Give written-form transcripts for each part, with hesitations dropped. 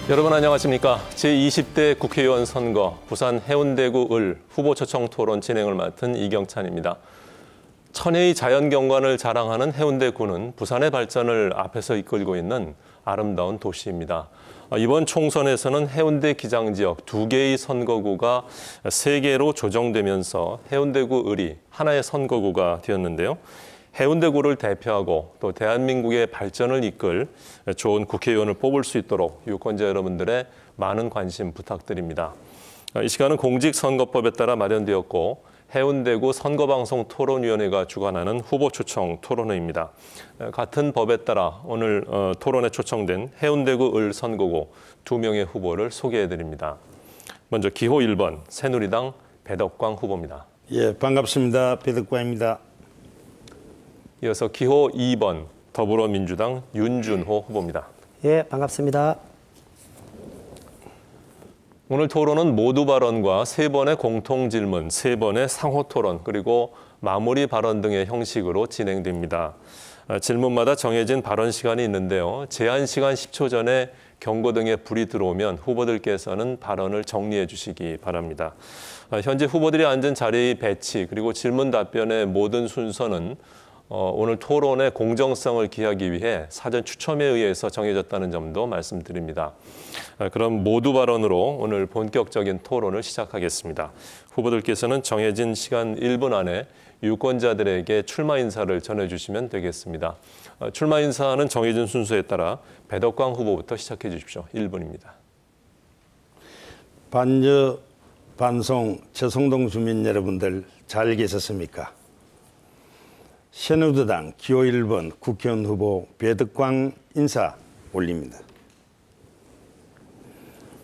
여러분 안녕하십니까? 제20대 국회의원 선거 부산 해운대구 을 후보 초청 토론 진행을 맡은 이경찬입니다. 천혜의 자연경관을 자랑하는 해운대구는 부산의 발전을 앞에서 이끌고 있는 아름다운 도시입니다. 이번 총선에서는 해운대 기장지역 2개의 선거구가 3개로 조정되면서 해운대구 을이 하나의 선거구가 되었는데요. 해운대구를 대표하고 또 대한민국의 발전을 이끌 좋은 국회의원을 뽑을 수 있도록 유권자 여러분들의 많은 관심 부탁드립니다. 이 시간은 공직선거법에 따라 마련되었고 해운대구 선거방송 토론위원회가 주관하는 후보 초청 토론회입니다. 같은 법에 따라 오늘 토론에 초청된 해운대구 을 선거구 2명의 후보를 소개해드립니다. 먼저 기호 1번 새누리당 배덕광 후보입니다. 예, 반갑습니다. 배덕광입니다. 이어서 기호 2번 더불어민주당 윤준호 후보입니다. 예, 반갑습니다. 오늘 토론은 모두 발언과 3번의 공통 질문, 3번의 상호 토론, 그리고 마무리 발언 등의 형식으로 진행됩니다. 질문마다 정해진 발언 시간이 있는데요. 제한 시간 10초 전에 경고등에 불이 들어오면 후보들께서는 발언을 정리해 주시기 바랍니다. 현재 후보들이 앉은 자리의 배치, 그리고 질문 답변의 모든 순서는 오늘 토론의 공정성을 기하기 위해 사전 추첨에 의해서 정해졌다는 점도 말씀드립니다. 그럼 모두 발언으로 오늘 본격적인 토론을 시작하겠습니다. 후보들께서는 정해진 시간 1분 안에 유권자들에게 출마 인사를 전해주시면 되겠습니다. 출마 인사는 정해진 순서에 따라 배덕광 후보부터 시작해 주십시오. 1분입니다. 반여 반송 저성동 주민 여러분들 잘 계셨습니까? 새누리당 기호 1번 국회의원 후보 배덕광 인사 올립니다.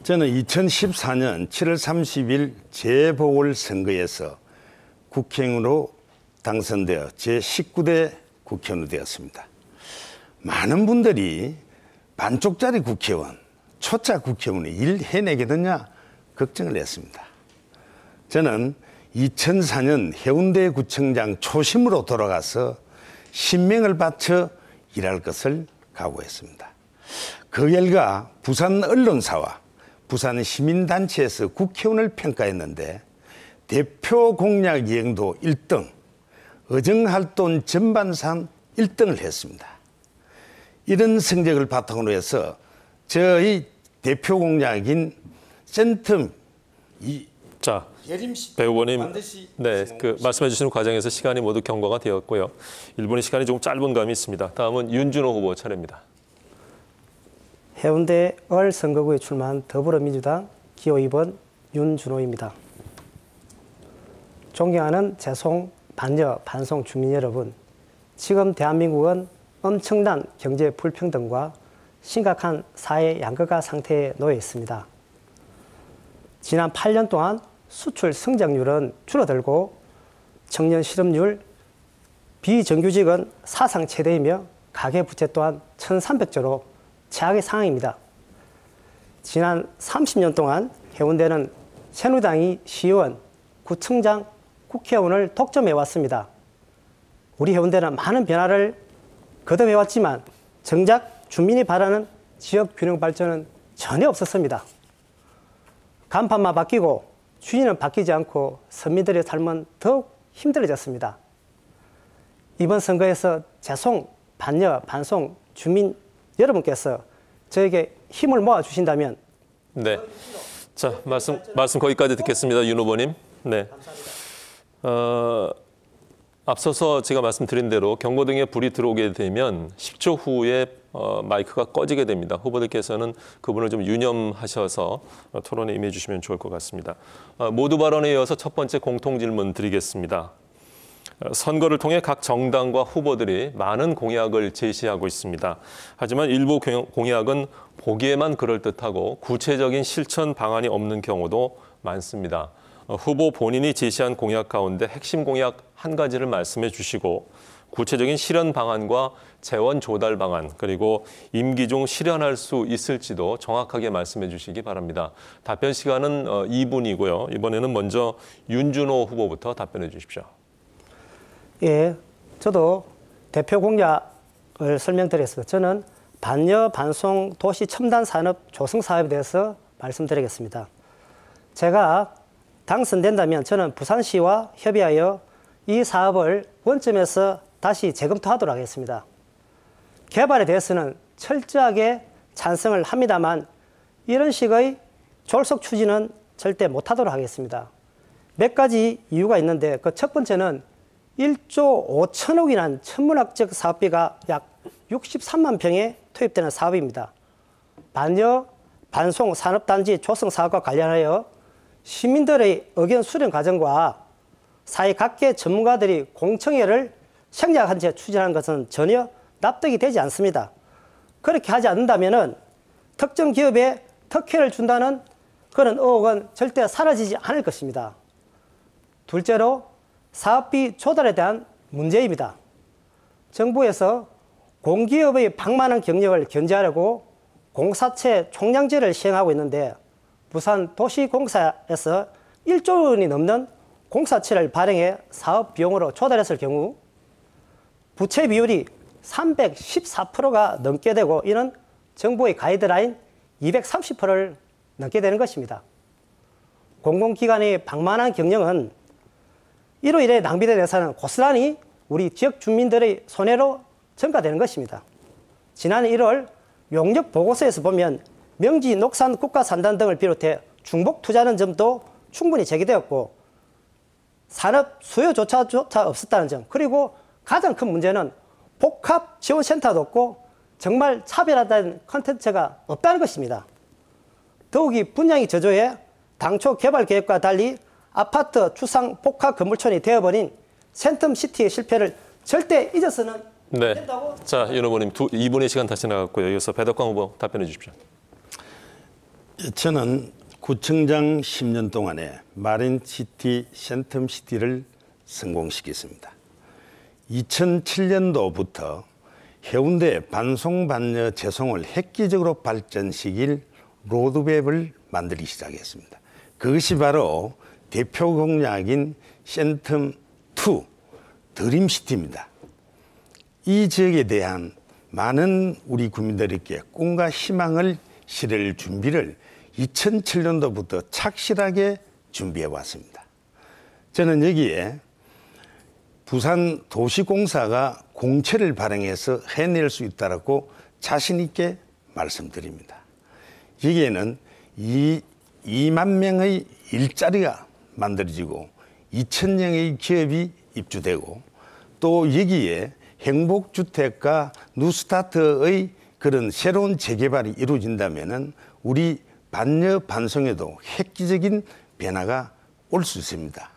저는 2014년 7월 30일 재보궐선거에서 국회의원으로 당선되어 제19대 국회의원이 되었습니다. 많은 분들이 반쪽짜리 국회의원, 초짜 국회의원이 일 해내겠느냐 걱정을 했습니다. 저는 2004년 해운대구청장 초심으로 돌아가서 신명을 바쳐 일할 것을 각오했습니다. 그 결과 부산 언론사와 부산 시민단체에서 국회의원을 평가했는데 대표 공약 이행도 1등, 의정활동 전반상 1등을 했습니다. 이런 성적을 바탕으로 해서 저희 대표 공약인 센텀 자, 배 후보님, 말씀해 주시는 과정에서 시간이 모두 경과가 되었고요. 1분의 시간이 조금 짧은 감이 있습니다. 다음은 윤준호 후보 차례입니다. 해운대 을 선거구에 출마한 더불어민주당 기호 2번 윤준호입니다. 존경하는 재송, 반여, 반송 주민 여러분, 지금 대한민국은 엄청난 경제 불평등과 심각한 사회 양극화 상태에 놓여 있습니다. 지난 8년 동안 수출 성장률은 줄어들고 청년 실업률, 비정규직은 사상 최대이며 가계부채 또한 1,300조로 최악의 상황입니다. 지난 30년 동안 해운대는 새누리당이 시의원, 구청장, 국회의원을 독점해왔습니다. 우리 해운대는 많은 변화를 거듭해왔지만 정작 주민이 바라는 지역 균형 발전은 전혀 없었습니다. 간판만 바뀌고 주인은 바뀌지 않고 서민들의 삶은 더욱 힘들어졌습니다. 이번 선거에서 재송, 반여, 반송 주민 여러분께서 저에게 힘을 모아주신다면 네, 자 말씀 거기까지 듣겠습니다. 윤 후보님. 네. 앞서서 제가 말씀드린 대로 경고등에 불이 들어오게 되면 10초 후에 마이크가 꺼지게 됩니다. 후보들께서는 그분을 좀 유념하셔서 토론에 임해 주시면 좋을 것 같습니다. 모두 발언에 이어서 첫 번째 공통 질문 드리겠습니다. 선거를 통해 각 정당과 후보들이 많은 공약을 제시하고 있습니다. 하지만 일부 공약은 보기에만 그럴듯하고 구체적인 실천 방안이 없는 경우도 많습니다. 후보 본인이 제시한 공약 가운데 핵심 공약 한 가지를 말씀해 주시고 구체적인 실현 방안과 재원 조달 방안 그리고 임기 중 실현할 수 있을지도 정확하게 말씀해 주시기 바랍니다. 답변 시간은 2분이고요. 이번에는 먼저 윤준호 후보부터 답변해 주십시오. 예, 저도 대표 공약을 설명드렸습니다. 저는 반여 반송 도시 첨단 산업 조성 사업에 대해서 말씀드리겠습니다. 제가 당선된다면 저는 부산시와 협의하여 이 사업을 원점에서 다시 재검토하도록 하겠습니다. 개발에 대해서는 철저하게 찬성을 합니다만 이런 식의 졸속 추진은 절대 못하도록 하겠습니다. 몇 가지 이유가 있는데 그 첫 번째는 1조 5천억이라는 천문학적 사업비가 약 63만 평에 투입되는 사업입니다. 반여 반송 산업단지 조성 사업과 관련하여 시민들의 의견 수렴 과정과 사회 각계 전문가들이 공청회를 생략한 채 추진하는 것은 전혀 납득이 되지 않습니다. 그렇게 하지 않는다면 특정 기업에 특혜를 준다는 그런 의혹은 절대 사라지지 않을 것입니다. 둘째로 사업비 조달에 대한 문제입니다. 정부에서 공기업의 방만한 경력을 견제하려고 공사채 총량제를 시행하고 있는데 부산 도시공사에서 1조 원이 넘는 공사채를 발행해 사업 비용으로 조달했을 경우 부채 비율이 314%가 넘게 되고 이는 정부의 가이드라인 230%를 넘게 되는 것입니다. 공공기관의 방만한 경영은 이로 인해 낭비된 예산은 고스란히 우리 지역 주민들의 손해로 전가되는 것입니다. 지난 1월 용역 보고서에서 보면 명지 녹산 국가산단 등을 비롯해 중복 투자하는 점도 충분히 제기되었고 산업 수요조차 없었다는 점, 그리고 가장 큰 문제는 복합 지원센터도 없고 정말 차별화된 콘텐츠가 없다는 것입니다. 더욱이 분양이 저조해 당초 개발 계획과 달리 아파트 주상 복합 건물촌이 되어버린 센텀시티의 실패를 절대 잊어서는 안 된다고. 자, 윤 후보님 2분의 시간 다시 나갔고요. 이어서 배덕광 후보 답변해 주십시오. 저는 구청장 10년 동안에 마린시티, 센텀시티를 성공시켰습니다. 2007년도부터 해운대 반송반여 재송을 획기적으로 발전시킬 로드맵을 만들기 시작했습니다. 그것이 바로 대표 공약인 센텀2 드림시티입니다. 이 지역에 대한 많은 우리 국민들에게 꿈과 희망을 실을 준비를 2007년도부터 착실하게 준비해 왔습니다. 저는 여기에 부산 도시공사가 공채를 발행해서 해낼 수 있다고 자신 있게 말씀드립니다. 여기에는 2만 명의 일자리가 만들어지고 2,000명의 기업이 입주되고 또 여기에 행복주택과 뉴스타트의 그런 새로운 재개발이 이루어진다면 우리 반여 반송에도 획기적인 변화가 올 수 있습니다.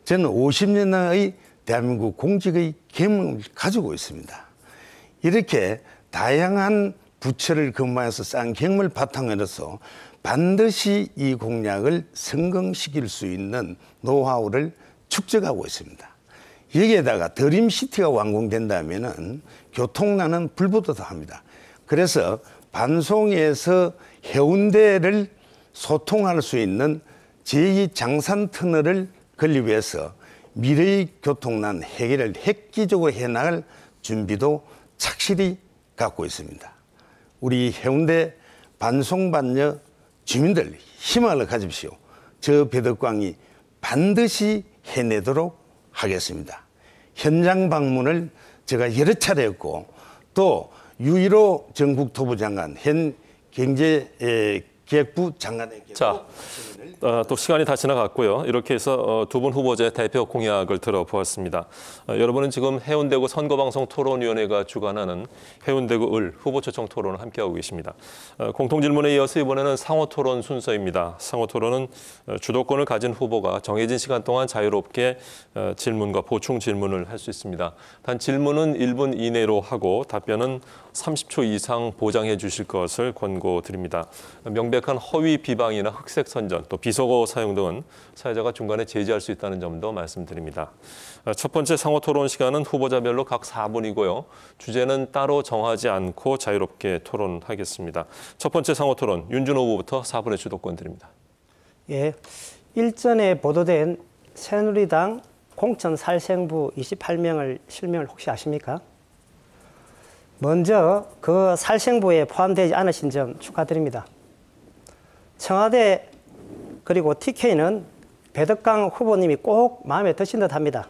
저는 50년의 대한민국 공직의 경험을 가지고 있습니다. 이렇게 다양한 부처를 근무해서 쌓은 경험을 바탕으로서 반드시 이 공약을 성공시킬 수 있는 노하우를 축적하고 있습니다. 여기에다가 드림시티가 완공된다면 교통난은 불보듯합니다. 그래서 반송에서 해운대를 소통할 수 있는 제2장산터널을 건립 위해서 미래의 교통난 해결을 획기적으로 해나갈 준비도 착실히 갖고 있습니다. 우리 해운대 반송반여 주민들 희망을 가집시오. 저 배덕광이 반드시 해내도록 하겠습니다. 현장 방문을 제가 여러 차례 했고 또 유일호 전국토부 장관, 현 경제기획부 장관에게 또 시간이 다 지나갔고요. 이렇게 해서 두 분 후보자의 대표 공약을 들어보았습니다. 여러분은 지금 해운대구 선거방송 토론위원회가 주관하는 해운대구 을 후보 초청 토론을 함께하고 계십니다. 공통 질문에 이어서 이번에는 상호 토론 순서입니다. 상호 토론은 주도권을 가진 후보가 정해진 시간 동안 자유롭게 질문과 보충 질문을 할 수 있습니다. 단 질문은 1분 이내로 하고 답변은 30초 이상 보장해 주실 것을 권고드립니다. 명백한 허위 비방이나 흑색 선전, 또 비속어 사용 등은 사회자가 중간에 제지할 수 있다는 점도 말씀드립니다. 첫 번째 상호 토론 시간은 후보자별로 각 4분이고요. 주제는 따로 정하지 않고 자유롭게 토론하겠습니다. 첫 번째 상호 토론, 윤준호 후보부터 4분의 주도권 드립니다. 예, 일전에 보도된 새누리당 공천 살생부 28명을 실명을 혹시 아십니까? 먼저 그 살생부에 포함되지 않으신 점 축하드립니다. 청와대 그리고 TK는 배덕강 후보님이 꼭 마음에 드신 듯합니다.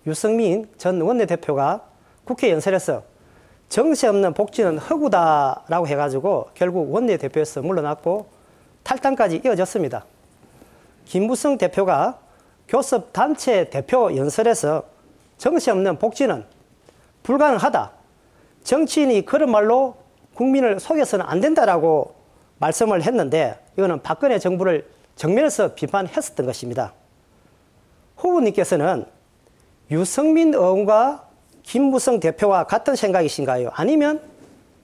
유승민 전 원내대표가 국회 연설에서 정세 없는 복지는 허구다라고 해가지고 결국 원내대표에서 물러났고 탈당까지 이어졌습니다. 김무성 대표가 교섭 단체 대표 연설에서 정세 없는 복지는 불가능하다. 정치인이 그런 말로 국민을 속여서는 안 된다라고 말씀을 했는데 이거는 박근혜 정부를 정면에서 비판했었던 것입니다. 후보님께서는 유승민 의원과 김무성 대표와 같은 생각이신가요? 아니면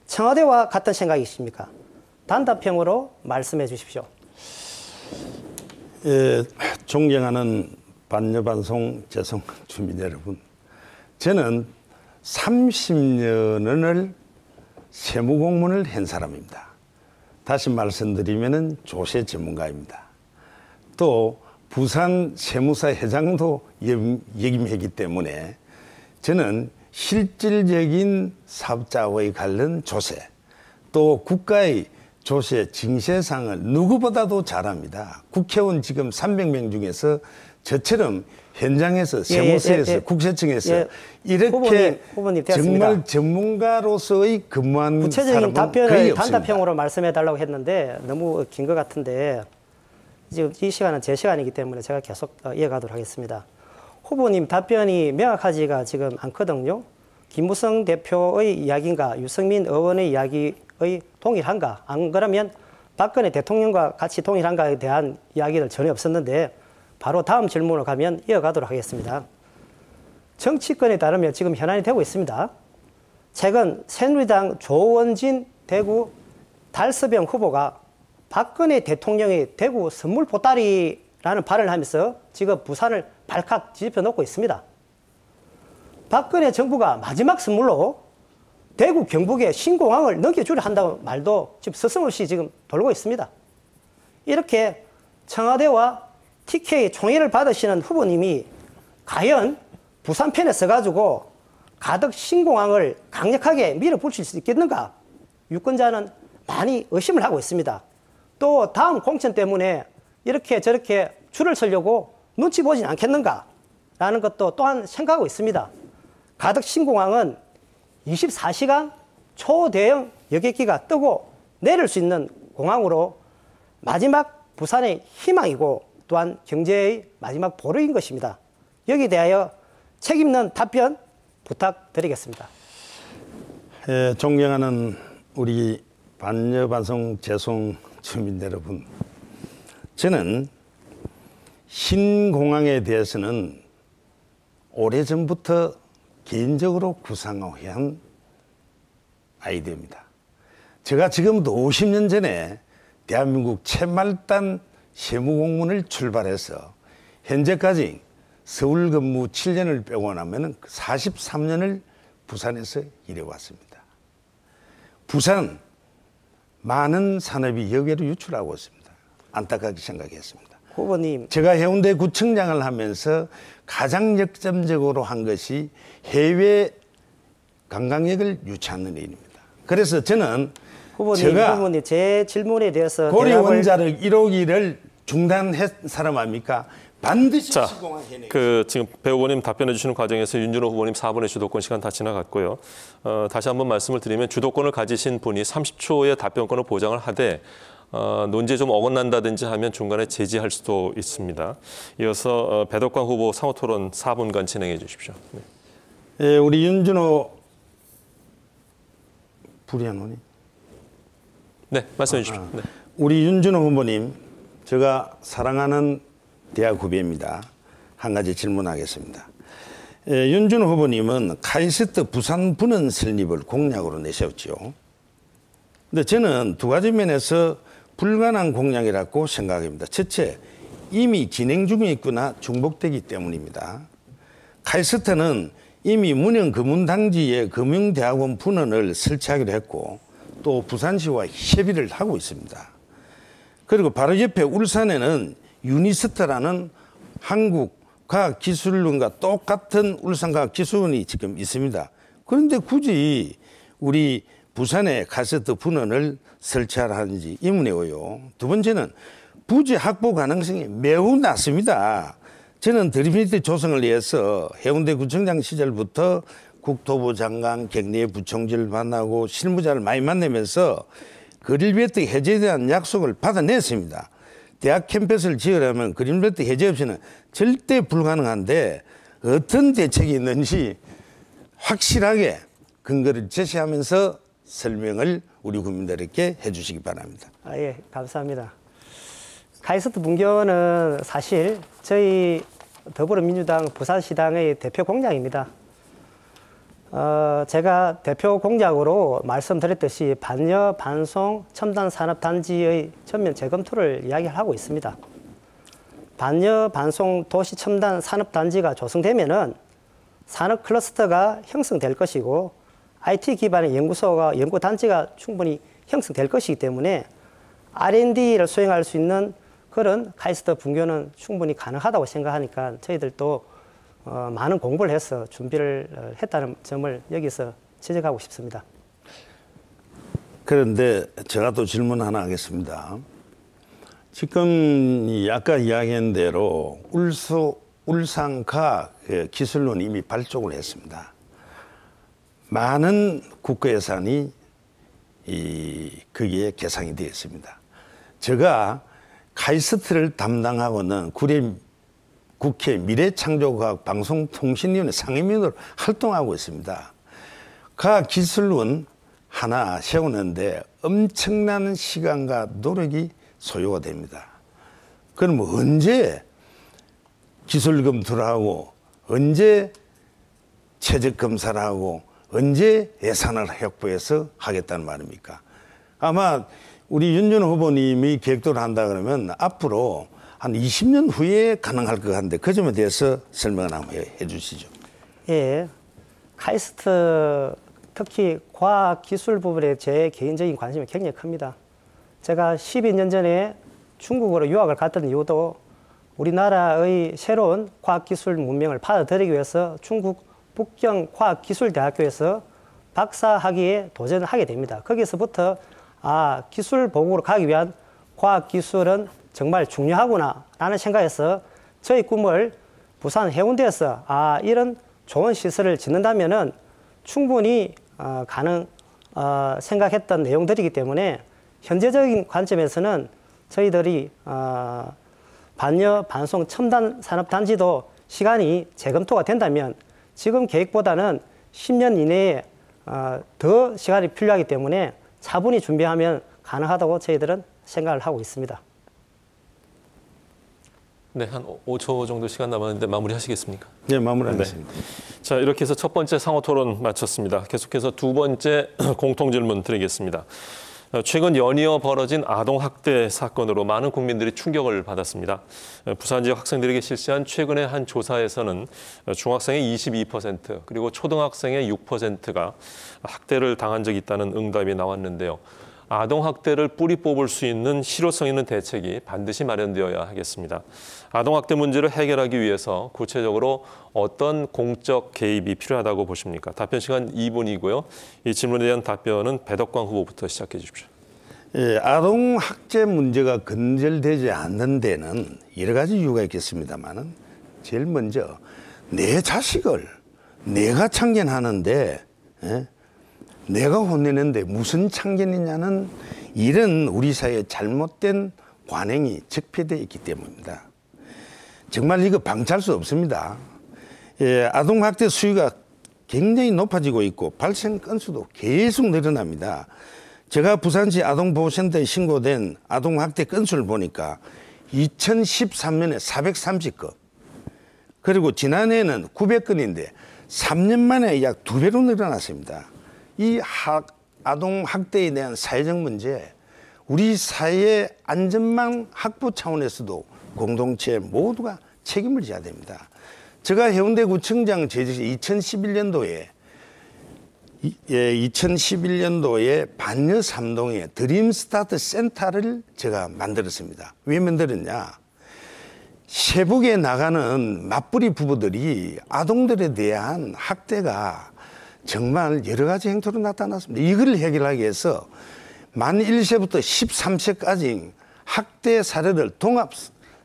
청와대와 같은 생각이십니까? 단답형으로 말씀해 주십시오. 존경하는 반여반송 재송 주민 여러분, 저는 30년을 세무공무원을 한 사람입니다. 다시 말씀드리면 조세 전문가입니다. 또 부산 세무사 회장도 역임했기 때문에 저는 실질적인 사업자와의 관련 조세, 또 국가의 조세 징세상을 누구보다도 잘합니다. 국회의원 지금 300명 중에서 저처럼 현장에서 세무서에서 국세청에서 이렇게 후보님 정말 전문가로서의 근무한 구체적인 사람은 거의 답변을 없습니다. 단답형으로 말씀해 달라고 했는데 너무 긴 것 같은데 지금 이 시간은 제 시간이기 때문에 제가 계속 이어가도록 하겠습니다. 후보님 답변이 명확하지가 지금 않거든요. 김무성 대표의 이야기인가 유승민 의원의 이야기의 동일한가, 안 그러면 박근혜 대통령과 같이 동일한가에 대한 이야기는 전혀 없었는데 바로 다음 질문으로 가면 이어가도록 하겠습니다. 정치권에 따르면 지금 현안이 되고 있습니다. 최근 새누리당 조원진 대구 달서병 후보가 박근혜 대통령의 대구 선물 보따리라는 발언을 하면서 지금 부산을 발칵 뒤집혀 놓고 있습니다. 박근혜 정부가 마지막 선물로 대구 경북에 신공항을 넘겨주려 한다는 말도 지금 서슴없이 지금 돌고 있습니다. 이렇게 청와대와 TK 총애를 받으시는 후보님이 과연 부산편에 서가지고 가덕 신공항을 강력하게 밀어붙일 수 있겠는가? 유권자는 많이 의심을 하고 있습니다. 또 다음 공천 때문에 이렇게 저렇게 줄을 서려고 눈치 보진 않겠는가? 라는 것도 또한 생각하고 있습니다. 가덕 신공항은 24시간 초대형 여객기가 뜨고 내릴 수 있는 공항으로 마지막 부산의 희망이고 또한 경제의 마지막 보루인 것입니다. 여기에 대하여 책임있는 답변 부탁드리겠습니다. 존경하는 우리 반여반송 재송 주민 여러분, 저는 신공항에 대해서는 오래전부터 개인적으로 구상한 아이디어입니다. 제가 지금부터 50년 전에 대한민국 최말단 세무공무원을 출발해서 현재까지 서울 근무 7년을 빼고 나면 43년을 부산에서 일해왔습니다. 부산 많은 산업이 여기로 유출하고 있습니다. 안타깝게 생각했습니다. 후보님, 제가 해운대 구청장을 하면서 가장 역점적으로 한 것이 해외 관광객을 유치하는 일입니다. 그래서 저는 후보님, 제 질문에 대해서 고리 원자력 1호기를 중단한 사람 아닙니까? 반드시 시공해내겠습니다. 지금 배 후보님 답변해 주시는 과정에서 윤준호 후보님 4분의 주도권 시간 다 지나갔고요. 다시 한번 말씀을 드리면 주도권을 가지신 분이 30초의 답변권을 보장을 하되 논지에 좀 어긋난다든지 하면 중간에 제지할 수도 있습니다. 이어서 배덕광 후보 상호토론 4분간 진행해 주십시오. 네. 예, 우리 윤준호 불이하노니? 네, 말씀해 주십시오. 네. 우리 윤준호 후보님, 제가 사랑하는 대학 후배입니다. 한 가지 질문하겠습니다. 윤준호 후보님은 카이스트 부산 분원 설립을 공약으로 내세웠죠. 근데 저는 두 가지 면에서 불가능한 공약이라고 생각합니다. 첫째, 이미 진행 중에 있거나 중복되기 때문입니다. 카이스트는 이미 문현금융당지에 금융대학원 분원을 설치하기로 했고 또 부산시와 협의를 하고 있습니다. 그리고 바로 옆에 울산에는 유니스트라는 한국과학기술원과 똑같은 울산과학기술원이 지금 있습니다. 그런데 굳이 우리 부산에 카세트 분원을 설치하는지 의문이고요. 두 번째는 부지 확보 가능성이 매우 낮습니다. 저는 드림히트 조성을 위해서 해운대구청장 시절부터 국토부 장관, 격리의 부총리를 만나고 실무자를 많이 만나면서 그린벨트 해제에 대한 약속을 받아냈습니다. 대학 캠퍼스를 지으려면 그린벨트 해제 없이는 절대 불가능한데 어떤 대책이 있는지 확실하게 근거를 제시하면서 설명을 우리 국민들에게 해주시기 바랍니다. 예, 감사합니다. 카이스트 분교는 사실 저희 더불어민주당 부산시당의 대표 공약입니다. 제가 대표 공약으로 말씀드렸듯이 반여 반송 첨단 산업 단지의 전면 재검토를 이야기하고 있습니다. 반여 반송 도시 첨단 산업 단지가 조성되면은 산업 클러스터가 형성될 것이고 IT 기반의 연구소가 연구 단지가 충분히 형성될 것이기 때문에 R&D를 수행할 수 있는 그런 카이스트 분교는 충분히 가능하다고 생각하니까 저희들도 많은 공부를 해서 준비를 했다는 점을 여기서 지적하고 싶습니다. 그런데 제가 또 질문 하나 하겠습니다. 지금 아까 이야기한 대로 울산과 기술론 이미 발족을 했습니다. 많은 국가 예산이 거기에 계상이 되어 있습니다. 제가 카이스트를 담당하고는 국회 미래창조과학 방송통신위원회 상임위원으로 활동하고 있습니다. 과학기술원 하나 세우는데 엄청난 시간과 노력이 소요가 됩니다. 그럼 언제 기술 검토를 하고 언제 최적 검사를 하고 언제 예산을 확보해서 하겠다는 말입니까? 아마 우리 윤 전 후보님이 계획도를 한다 그러면 앞으로 한 20년 후에 가능할 것 같은데 그 점에 대해서 설명을 한번 해 주시죠. 예, 카이스트 특히 과학기술 부분에 제 개인적인 관심이 굉장히 큽니다. 제가 12년 전에 중국으로 유학을 갔던 이유도 우리나라의 새로운 과학기술 문명을 받아들이기 위해서 중국 북경과학기술대학교에서 박사학위에 도전을 하게 됩니다. 거기서부터 기술 보국으로 가기 위한 과학기술은 정말 중요하구나 라는 생각에서 저희 꿈을 부산 해운대에서 이런 좋은 시설을 짓는다면은 충분히 생각했던 내용들이기 때문에 현재적인 관점에서는 저희들이 반여 반송 첨단 산업 단지도 시간이 재검토가 된다면 지금 계획보다는 10년 이내에 더 시간이 필요하기 때문에 차분히 준비하면 가능하다고 저희들은 생각을 하고 있습니다. 네, 한 5초 정도 시간 남았는데 마무리하시겠습니까? 네, 마무리하겠습니다. 네. 자, 이렇게 해서 첫 번째 상호 토론 마쳤습니다. 계속해서 두 번째 공통 질문 드리겠습니다. 최근 연이어 벌어진 아동학대 사건으로 많은 국민들이 충격을 받았습니다. 부산 지역 학생들에게 실시한 최근의 한 조사에서는 중학생의 22% 그리고 초등학생의 6%가 학대를 당한 적이 있다는 응답이 나왔는데요. 아동학대를 뿌리 뽑을 수 있는 실효성 있는 대책이 반드시 마련되어야 하겠습니다. 아동학대 문제를 해결하기 위해서 구체적으로 어떤 공적 개입이 필요하다고 보십니까? 답변 시간 2분이고요. 이 질문에 대한 답변은 배덕광 후보부터 시작해 주십시오. 예, 아동학대 문제가 근절되지 않는 데는 여러 가지 이유가 있겠습니다만 제일 먼저 내 자식을 내가 참견하는데 내가 혼내는데 무슨 참견이냐는 이런 우리 사회의 잘못된 관행이 적폐되어 있기 때문입니다. 정말 이거 방치할 수 없습니다. 예, 아동학대 수위가 굉장히 높아지고 있고 발생 건수도 계속 늘어납니다. 제가 부산시 아동보호센터에 신고된 아동학대 건수를 보니까 2013년에 430건 그리고 지난해에는 900건인데 3년 만에 약 2배로 늘어났습니다. 이 아동학대에 대한 사회적 문제, 우리 사회의 안전망 확보 차원에서도 공동체 모두가 책임을 져야 됩니다. 제가 해운대구청장 재직 2011년도에 반여 삼동에 드림스타트 센터를 제가 만들었습니다. 왜 만들었냐? 세북에 나가는 맞벌이 부부들이 아동들에 대한 학대가 정말 여러 가지 행태로 나타났습니다. 이걸 해결하기 위해서 만 1세부터 13세까지 학대 사례를 통합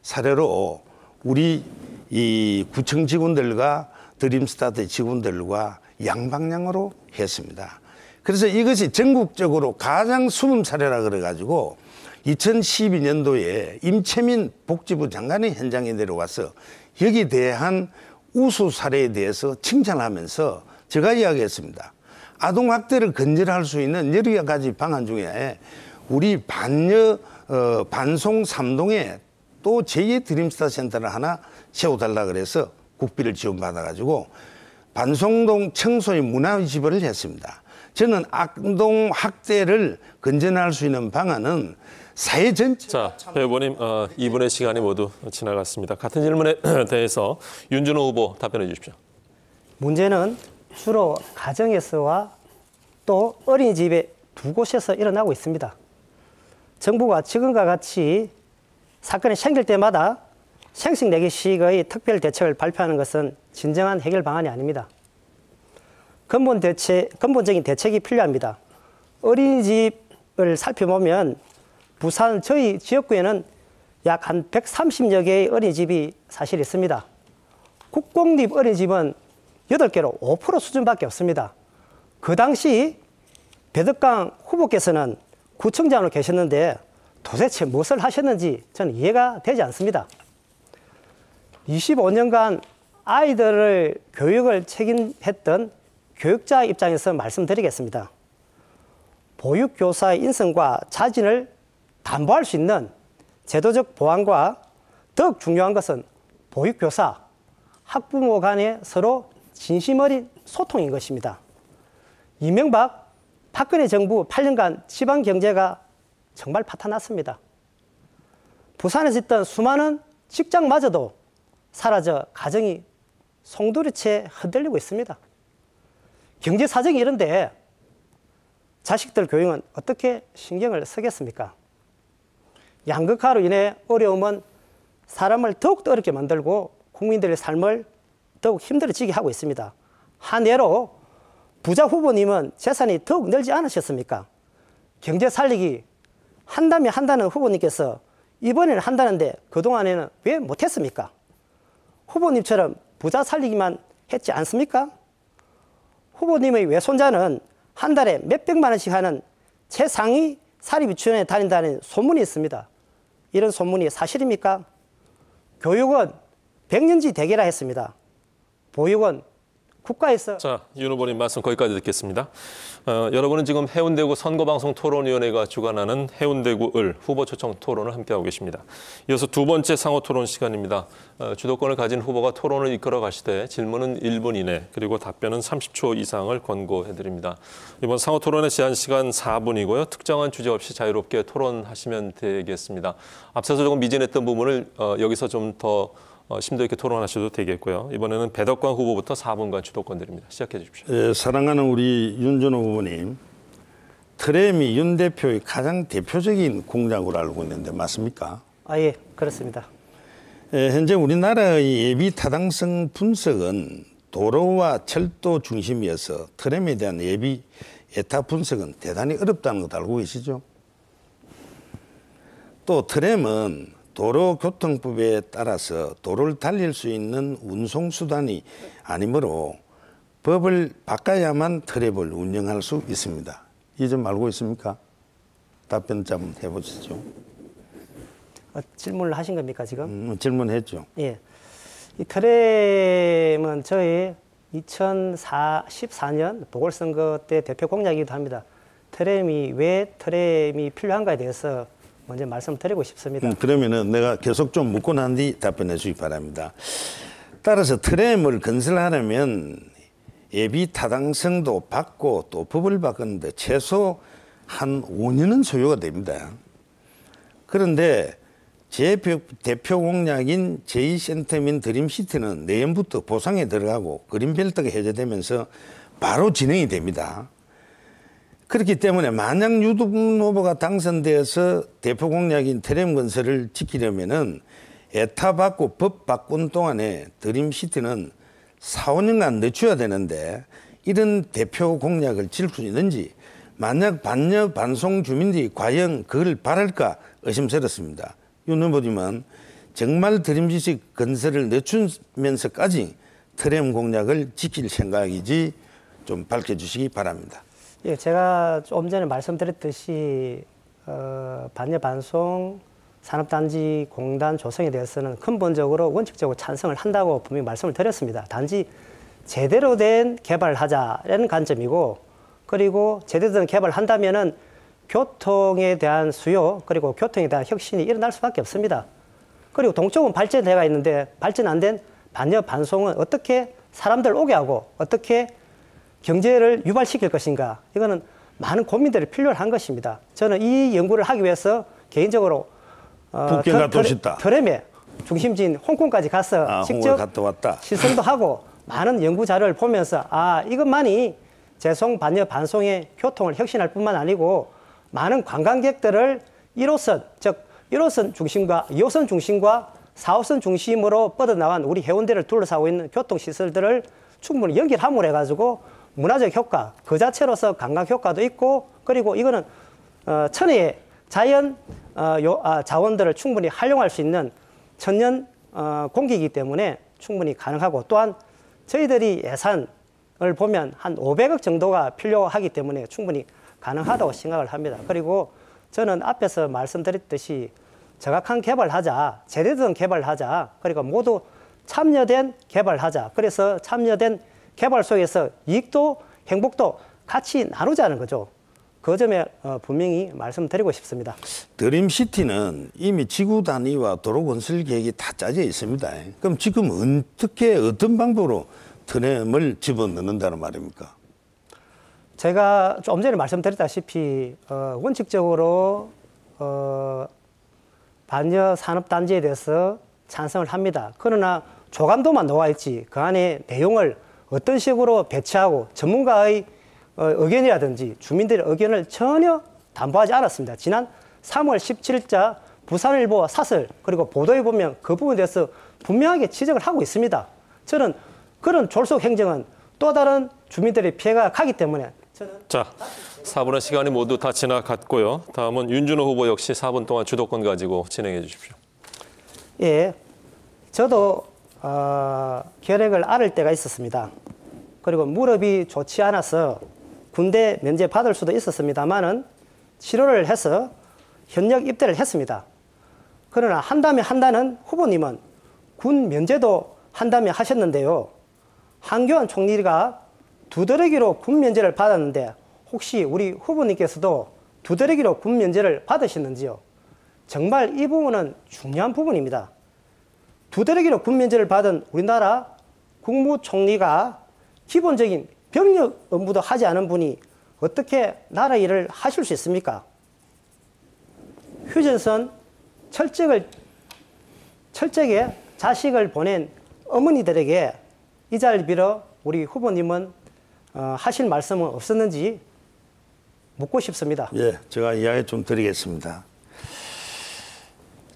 사례로 우리 이 구청 직원들과 드림스타트 직원들과 양방향으로 했습니다. 그래서 이것이 전국적으로 가장 수범 사례라 그래가지고 2012년도에 임채민 복지부 장관이 현장에 내려와서 여기에 대한 우수 사례에 대해서 칭찬하면서 제가 이야기했습니다. 아동학대를 근절할 수 있는 여러 가지 방안 중에 우리 반송 3동에 또 제2의 드림스타 센터를 하나 세워달라 그래서 국비를 지원받아가지고 반송동 청소년 문화지원을 했습니다. 저는 아동 학대를 근절할 수 있는 방안은 사회 전체. 자, 배 후보님 2분의 시간이 모두 지나갔습니다. 같은 질문에 대해서 윤준호 후보 답변해 주십시오. 문제는 주로 가정에서와 또 어린이집에 두 곳에서 일어나고 있습니다. 정부가 지금과 같이 사건이 생길 때마다 생식내기식의 특별 대책을 발표하는 것은 진정한 해결 방안이 아닙니다. 근본적인 대책이 필요합니다. 어린이집을 살펴보면 부산 저희 지역구에는 약 한 130여 개의 어린이집이 사실 있습니다. 국공립 어린이집은 8개로 5% 수준밖에 없습니다. 그 당시 배덕강 후보께서는 구청장으로 계셨는데 도대체 무엇을 하셨는지 저는 이해가 되지 않습니다. 25년간 아이들을 교육을 책임했던 교육자 입장에서 말씀드리겠습니다. 보육교사의 인성과 자진을 담보할 수 있는 제도적 보완과 더욱 중요한 것은 보육교사, 학부모 간의 서로 진심 어린 소통인 것입니다. 이명박, 박근혜 정부 8년간 지방 경제가 정말 파탄났습니다. 부산에서 있던 수많은 직장마저도 사라져 가정이 송두리째 흔들리고 있습니다. 경제 사정이 이런데 자식들 교육은 어떻게 신경을 쓰겠습니까? 양극화로 인해 어려움은 사람을 더욱더 어렵게 만들고 국민들의 삶을 더욱 힘들어지게 하고 있습니다. 한 예로 부자 후보님은 재산이 더욱 늘지 않으셨습니까? 경제 살리기 한다는 후보님께서 이번에는 한다는데 그동안에는 왜 못했습니까? 후보님처럼 부자 살리기만 했지 않습니까? 후보님의 외손자는 한 달에 몇백만 원씩 하는 최상위 사립유치원에 다닌다는 소문이 있습니다. 이런 소문이 사실입니까? 교육은 백년지 대계라 했습니다. 보육은 국가에서. 자, 윤 후보님 말씀 거기까지 듣겠습니다. 여러분은 지금 해운대구 선거방송토론위원회가 주관하는 해운대구 을 후보 초청 토론을 함께하고 계십니다. 이어서 두 번째 상호 토론 시간입니다. 주도권을 가진 후보가 토론을 이끌어 가시되 질문은 1분 이내 그리고 답변은 30초 이상을 권고해드립니다. 이번 상호 토론의 제한 시간 4분이고요. 특정한 주제 없이 자유롭게 토론하시면 되겠습니다. 앞서서 조금 미진했던 부분을 여기서 좀 더 심도 있게 토론하셔도 되겠고요. 이번에는 배덕광 후보부터 4분간 주도권 드립니다. 시작해 주십시오. 사랑하는 우리 윤준호 후보님, 트램이 윤 대표의 가장 대표적인 공약으로 알고 있는데 맞습니까? 예, 그렇습니다. 현재 우리나라의 예비 타당성 분석은 도로와 철도 중심이어서 트램에 대한 예비 예타 분석은 대단히 어렵다는 것도 알고 계시죠? 또 트램은 도로교통법에 따라서 도로를 달릴 수 있는 운송수단이 아니므로 법을 바꿔야만 트램을 운영할 수 있습니다. 이 점 알고 있습니까? 답변 좀 해보시죠. 질문을 하신 겁니까, 지금? 질문했죠. 예. 이 트램은 저희 2014년 보궐선거 때 대표 공약이기도 합니다. 왜 트램이 필요한가에 대해서 먼저 말씀드리고 싶습니다. 그러면은 내가 계속 좀 묻고 난 뒤 답변해 주기 바랍니다. 따라서 트램을 건설하려면 예비 타당성도 받고 또 법을 바꾸는데 최소 한 5년은 소요가 됩니다. 그런데 제 대표 공약인 제2센터민 드림시티는 내년부터 보상에 들어가고 그린벨트가 해제되면서 바로 진행이 됩니다. 그렇기 때문에 만약 유승민 후보가 당선되어서 대표 공약인 트램 건설을 지키려면은 에타 받고 법 바꾼 동안에 드림시티는 4, 5년간 늦춰야 되는데 이런 대표 공약을 질 수 있는지 만약 반여 반송 주민들이 과연 그걸 바랄까 의심스럽습니다. 윤 후보님은 정말 드림지식 건설을 늦추면서까지 트램 공약을 지킬 생각이지 좀 밝혀주시기 바랍니다. 예, 제가 좀 전에 말씀드렸듯이 반여 반송 산업단지 공단 조성에 대해서는 근본적으로 원칙적으로 찬성을 한다고 분명히 말씀을 드렸습니다. 단지 제대로 된 개발을 하자라는 관점이고, 그리고 제대로 된 개발을 한다면은 교통에 대한 수요, 그리고 교통에 대한 혁신이 일어날 수밖에 없습니다. 그리고 동쪽은 발전돼가 있는데 발전 안 된 반여 반송은 어떻게 사람들 오게 하고 어떻게 경제를 유발시킬 것인가, 이거는 많은 고민들이 필요한 것입니다. 저는 이 연구를 하기 위해서 개인적으로 북경과 도시다. 트램의 중심지인 홍콩까지 가서 직접 갔다 왔다. 실습도 하고 많은 연구 자료를 보면서 이것만이 재송 반여 반송의 교통을 혁신할 뿐만 아니고 많은 관광객들을 1호선, 즉 1호선 중심과 2호선 중심과 4호선 중심으로 뻗어나간 우리 해운대를 둘러싸고 있는 교통시설들을 충분히 연결함으로 해가지고 문화적 효과, 그 자체로서 관광 효과도 있고, 그리고 이거는 천혜의 자연 자원들을 충분히 활용할 수 있는 천년 공기이기 때문에 충분히 가능하고, 또한 저희들이 예산을 보면 한 500억 정도가 필요하기 때문에 충분히 가능하다고 생각을 합니다. 그리고 저는 앞에서 말씀드렸듯이 정확한 개발을 하자, 제대로 된 개발을 하자, 그리고 모두 참여된 개발을 하자. 그래서 참여된 개발 속에서 이익도 행복도 같이 나누자는 거죠. 그 점에 분명히 말씀드리고 싶습니다. 드림시티는 이미 지구 단위와 도로 건설 계획이 다 짜져 있습니다. 그럼 지금 어떻게 어떤 방법으로 트램을 집어넣는다는 말입니까? 제가 좀 전에 말씀드렸다시피 원칙적으로 반여 산업단지에 대해서 찬성을 합니다. 그러나 조감도만 나와 있지 그 안에 내용을 어떤 식으로 배치하고 전문가의 의견이라든지 주민들의 의견을 전혀 담보하지 않았습니다. 지난 3월 17일자 부산일보 사설 그리고 보도에 보면 그 부분에 대해서 분명하게 지적을 하고 있습니다. 저는 그런 졸속 행정은 또 다른 주민들의 피해가 가기 때문에 자, 4분의 시간이 모두 다 지나갔고요. 다음은 윤준호 후보 역시 4분 동안 주도권 가지고 진행해 주십시오. 예, 저도 계획을 앓을 때가 있었습니다. 그리고 무릎이 좋지 않아서 군대 면제 받을 수도 있었습니다만은 치료를 해서 현역 입대를 했습니다. 그러나 한다는 후보님은 군 면제도 한다며 하셨는데요. 한교안 총리가 두드러기로 군 면제를 받았는데 혹시 우리 후보님께서도 두드러기로 군 면제를 받으셨는지요? 정말 이 부분은 중요한 부분입니다. 두드러기로 군 면제를 받은 우리나라 국무총리가 기본적인 병력 업무도 하지 않은 분이 어떻게 나라 일을 하실 수 있습니까? 휴전선 철저하게 자식을 보낸 어머니들에게 이 자리를 빌어 우리 후보님은 하실 말씀은 없었는지 묻고 싶습니다. 예, 제가 이야기 좀 드리겠습니다.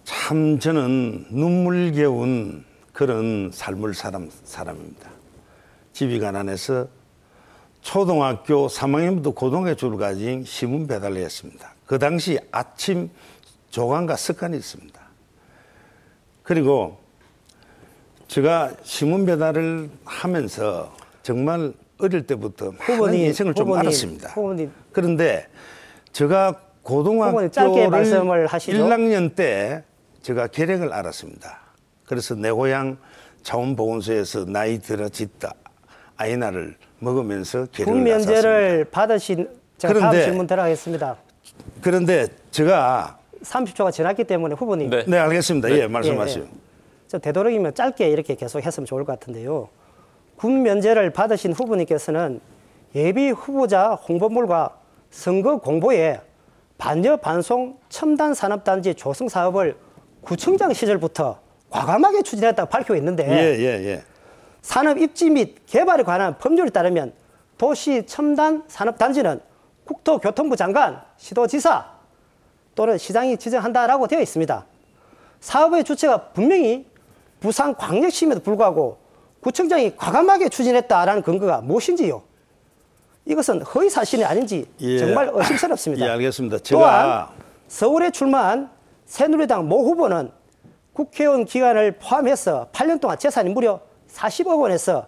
참 저는 눈물겨운 그런 삶을 사람입니다. 집이 가난해서 초등학교 3학년부터 고등학교까지 신문 배달을 했습니다. 그 당시 아침 조간과 습관이 있습니다. 그리고 제가 신문 배달을 하면서 정말 어릴 때부터 많은 인생을 좀 알았습니다. 후보님. 그런데 제가 고등학교를 짧게 말씀을 하시죠. 1학년 때 제가 계략을 알았습니다. 그래서 내 고향 자원보건소에서 나이 들어 짓다 아이나를 먹으면서 계략을 군 면제를 받으신 제가 다음 질문 들어가겠습니다. 그런데 제가 30초가 지났기 때문에 후보님. 네, 알겠습니다. 예, 말씀하시오. 저 되도록이면 짧게 이렇게 계속 했으면 좋을 것 같은데요. 군 면제를 받으신 후보님께서는 예비 후보자 홍보물과 선거 공보에 반여 반송 첨단 산업단지 조성 사업을 구청장 시절부터 과감하게 추진했다고 밝히고 있는데 산업 입지 및 개발에 관한 법률에 따르면 도시 첨단 산업단지는 국토교통부 장관, 시도지사 또는 시장이 지정한다라고 되어 있습니다. 사업의 주체가 분명히 부산광역시임에도 불구하고 구청장이 과감하게 추진했다라는 근거가 무엇인지요? 이것은 허위 사실이 아닌지 예. 정말 의심스럽습니다. 예, 알겠습니다. 또한 서울에 출마한 새누리당 모 후보는 국회의원 기간을 포함해서 8년 동안 재산이 무려 40억 원에서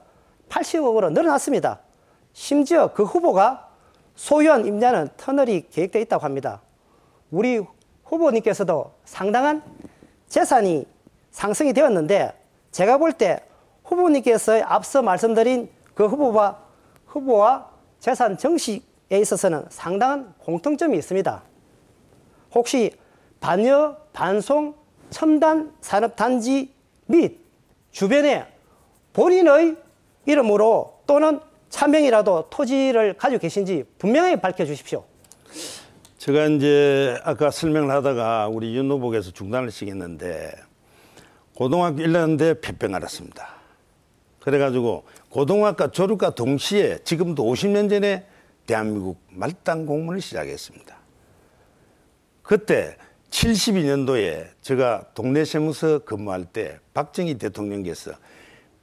80억 원으로 늘어났습니다. 심지어 그 후보가 소유한 임야는 터널이 계획되어 있다고 합니다. 우리 후보님께서도 상당한 재산이 상승이 되었는데 제가 볼 때 후보님께서 앞서 말씀드린 그 후보와 재산 정식에 있어서는 상당한 공통점이 있습니다. 혹시 반여, 반송, 첨단 산업단지 및 주변에 본인의 이름으로 또는 차명이라도 토지를 가지고 계신지 분명하게 밝혀주십시오. 제가 이제 아까 설명을 하다가 우리 윤 후보께서 중단을 시켰는데 고등학교 1년대 폐병 알았습니다. 그래가지고 고등학교 졸업과 동시에 지금도 50년 전에 대한민국 말단 공무원을 시작했습니다. 그때 72년도에 제가 동네 세무서 근무할 때 박정희 대통령께서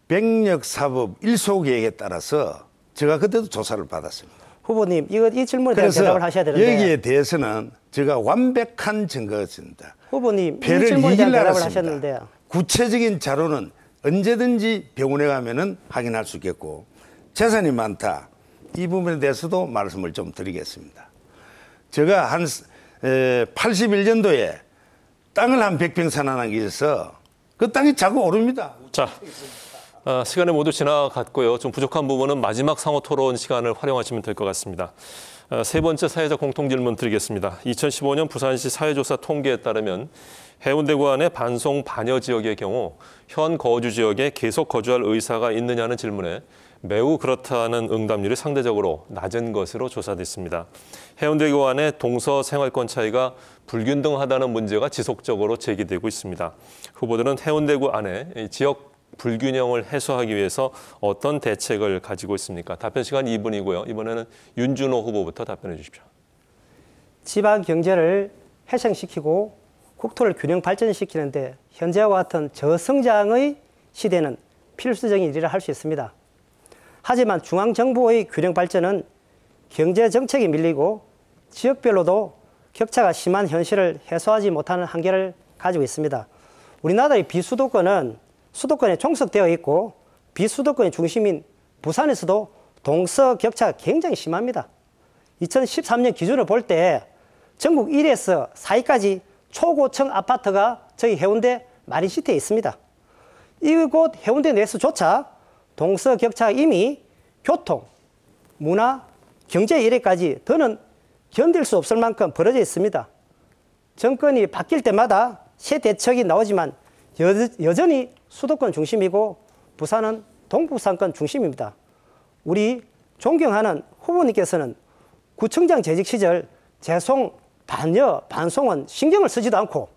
백력사법 1소 계획에 따라서 제가 그때도 조사를 받았습니다. 후보님, 이 질문에 대한 대답을 하셔야 되는데 여기에 대해서는 제가 완벽한 증거가 있습니다. 후보님, 이 배를 질문에 대한 대답을 이길라였습니다. 하셨는데 구체적인 자료는 언제든지 병원에 가면은 확인할 수 있겠고 재산이 많다. 이 부분에 대해서도 말씀을 좀 드리겠습니다. 제가 한 81년도에 땅을 한 100평 산안한 게 있어서 그 땅이 자꾸 오릅니다. 자, 시간이 모두 지나갔고요. 좀 부족한 부분은 마지막 상호 토론 시간을 활용하시면 될 것 같습니다. 세 번째 사회적 공통질문 드리겠습니다. 2015년 부산시 사회조사 통계에 따르면 해운대구 안의 반송 반여 지역의 경우 현 거주 지역에 계속 거주할 의사가 있느냐는 질문에 매우 그렇다는 응답률이 상대적으로 낮은 것으로 조사됐습니다. 해운대구 안의 동서 생활권 차이가 불균등하다는 문제가 지속적으로 제기되고 있습니다. 후보들은 해운대구 안에 지역 불균형을 해소하기 위해서 어떤 대책을 가지고 있습니까? 답변 시간 2분이고요. 이번에는 윤준호 후보부터 답변해 주십시오. 지방 경제를 회생시키고 국토를 균형 발전시키는데 현재와 같은 저성장의 시대는 필수적인 일이라 할 수 있습니다. 하지만 중앙정부의 균형 발전은 경제 정책이 밀리고 지역별로도 격차가 심한 현실을 해소하지 못하는 한계를 가지고 있습니다. 우리나라의 비수도권은 수도권에 종속되어 있고 비수도권의 중심인 부산에서도 동서 격차가 굉장히 심합니다. 2013년 기준으로 볼 때 전국 1에서 4위까지 초고층 아파트가 저희 해운대 마린시티에 있습니다. 이곳 해운대 내에서조차 동서 격차가 이미 교통, 문화, 경제 일에까지 더는 견딜 수 없을 만큼 벌어져 있습니다. 정권이 바뀔 때마다 새 대책이 나오지만 여전히 수도권 중심이고 부산은 동부산권 중심입니다. 우리 존경하는 후보님께서는 구청장 재직 시절 재송, 반여, 반송은 신경을 쓰지도 않고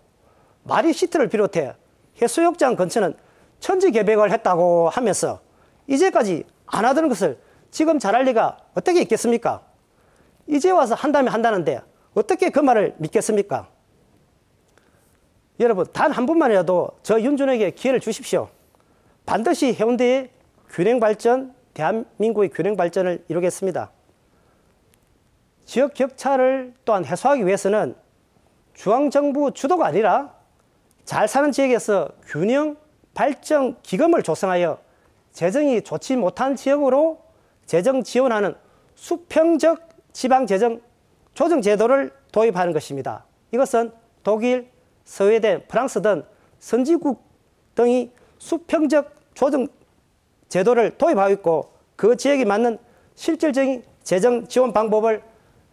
마린시티를 비롯해 해수욕장 근처는 천지개벽을 했다고 하면서 이제까지 안 하던 것을 지금 잘할 리가 어떻게 있겠습니까? 이제 와서 한다면 한다는데 어떻게 그 말을 믿겠습니까? 여러분, 단 한 분만이라도 저 윤준호에게 기회를 주십시오. 반드시 해운대의 균형 발전, 대한민국의 균형 발전을 이루겠습니다. 지역 격차를 또한 해소하기 위해서는 중앙정부 주도가 아니라 잘 사는 지역에서 균형 발전 기금을 조성하여 재정이 좋지 못한 지역으로 재정 지원하는 수평적 지방재정 조정 제도를 도입하는 것입니다. 이것은 독일, 스웨덴, 프랑스 등 선진국 등이 수평적 조정 제도를 도입하고 있고 그 지역에 맞는 실질적인 재정 지원 방법을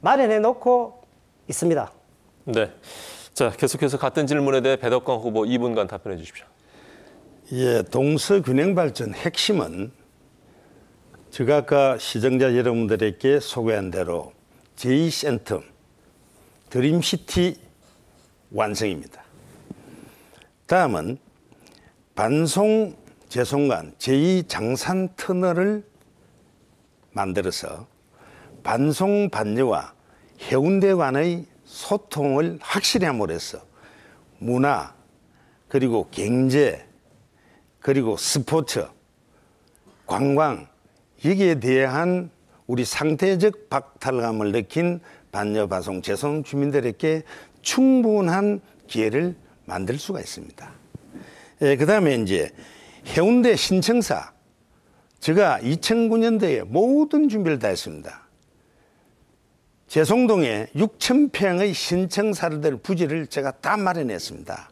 마련해 놓고 있습니다. 네. 자, 계속해서 같은 질문에 대해 배덕광 후보 2분간 답변해 주십시오. 예, 동서 균형 발전 핵심은 제가 아까 시청자 여러분들에게 소개한 대로 제2센텀 드림시티 완성입니다. 다음은 반송 재송간 제2장산터널을 만들어서 반송 반여와 해운대 간의 소통을 확실히 함으로 해서 문화 그리고 경제 그리고 스포츠 관광 여기에 대한 우리 상대적 박탈감을 느낀 반여 반송 재송 주민들에게 충분한 기회를 만들 수가 있습니다. 그다음에 이제 해운대 신청사, 제가 2009년도에 모든 준비를 다 했습니다. 재송동에 6,000평의 신청사들 부지를 제가 다 마련했습니다.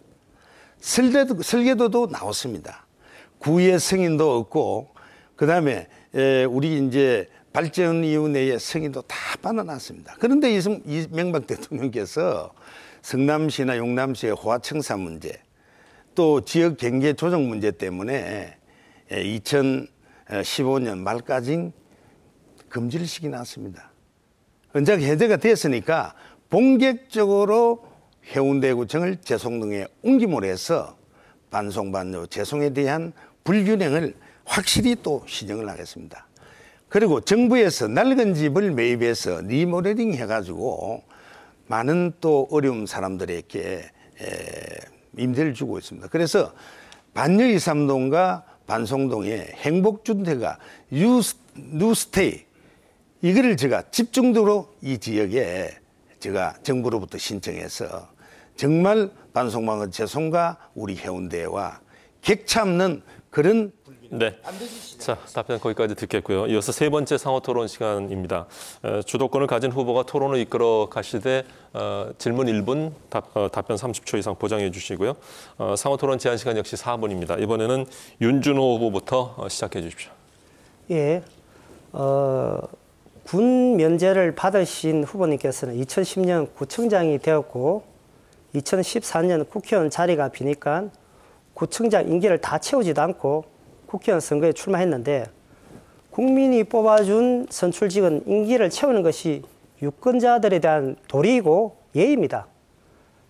설계도도 나왔습니다. 구의 승인도 얻고, 그 다음에 우리 이제 발전위원회의 승인도 다 받아놨습니다. 그런데 이명박 대통령께서 성남시나 용남시의 호화청사 문제, 또 지역 경계 조정 문제 때문에 2015년 말까지 금지를 시켜놨습니다. 은작 해제가 됐으니까 본격적으로 해운대구청을 재송동에 옮김으로 해서 반송반요 재송에 대한 불균형을 확실히 또 시정을 하겠습니다. 그리고 정부에서 낡은 집을 매입해서 리모델링 해가지고 많은 또 어려운 사람들에게 임대를 주고 있습니다. 그래서 반여 2~3동과 반송동의 행복주택가 뉴스테이, 이거를 제가 집중적으로 이 지역에 제가 정부로부터 신청해서 정말 반송방어 재송과 우리 해운대와 격차 없는 그런. 네. 자, 답변 거기까지 듣겠고요. 이어서 세 번째 상호 토론 시간입니다. 주도권을 가진 후보가 토론을 이끌어 가시되 질문 1분, 답변 30초 이상 보장해 주시고요. 상호 토론 제한 시간 역시 4분입니다. 이번에는 윤준호 후보부터 시작해 주십시오. 예. 군 면제를 받으신 후보님께서는 2010년 구청장이 되었고 2014년 국회의원 자리가 비니까 구청장 임기를 다 채우지도 않고 국회의원 선거에 출마했는데, 국민이 뽑아준 선출직은 임기를 채우는 것이 유권자들에 대한 도리이고 예의입니다.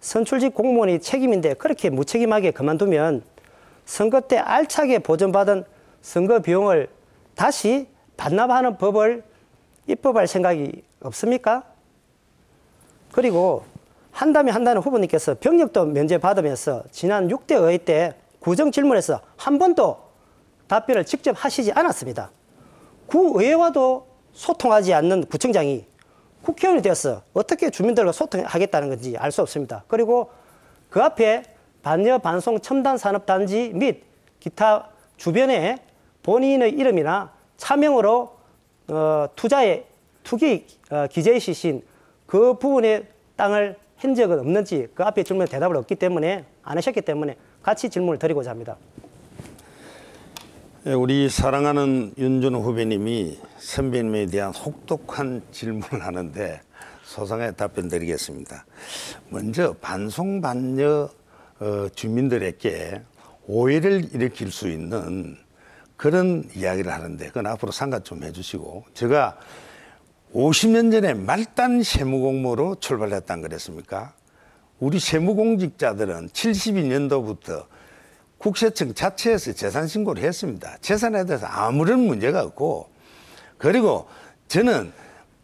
선출직 공무원이 책임인데 그렇게 무책임하게 그만두면 선거 때 알차게 보전받은 선거 비용을 다시 반납하는 법을 입법할 생각이 없습니까? 그리고 한다는 후보님께서 병력도 면제받으면서 지난 6대 의회 때 구정 질문에서 한 번도 답변을 직접 하시지 않았습니다. 구의회와도 소통하지 않는 구청장이 국회의원이 되어서 어떻게 주민들과 소통하겠다는 건지 알 수 없습니다. 그리고 그 앞에 반여 반송 첨단 산업단지 및 기타 주변에 본인의 이름이나 차명으로 투기 기재시신 그 부분의 땅을 한 적은 없는지 그 앞에 질문에 대답을 없기 때문에 안 하셨기 때문에 같이 질문을 드리고자 합니다. 우리 사랑하는 윤준호 후배님이 선배님에 대한 혹독한 질문을 하는데 소상하게 답변 드리겠습니다. 먼저 반송반여 주민들에게 오해를 일으킬 수 있는 그런 이야기를 하는데 그건 앞으로 상관 좀 해주시고, 제가 50년 전에 말단 세무공무로 출발했다는 그랬습니까? 우리 세무공직자들은 72년도부터 국세청 자체에서 재산신고를 했습니다. 재산에 대해서 아무런 문제가 없고, 그리고 저는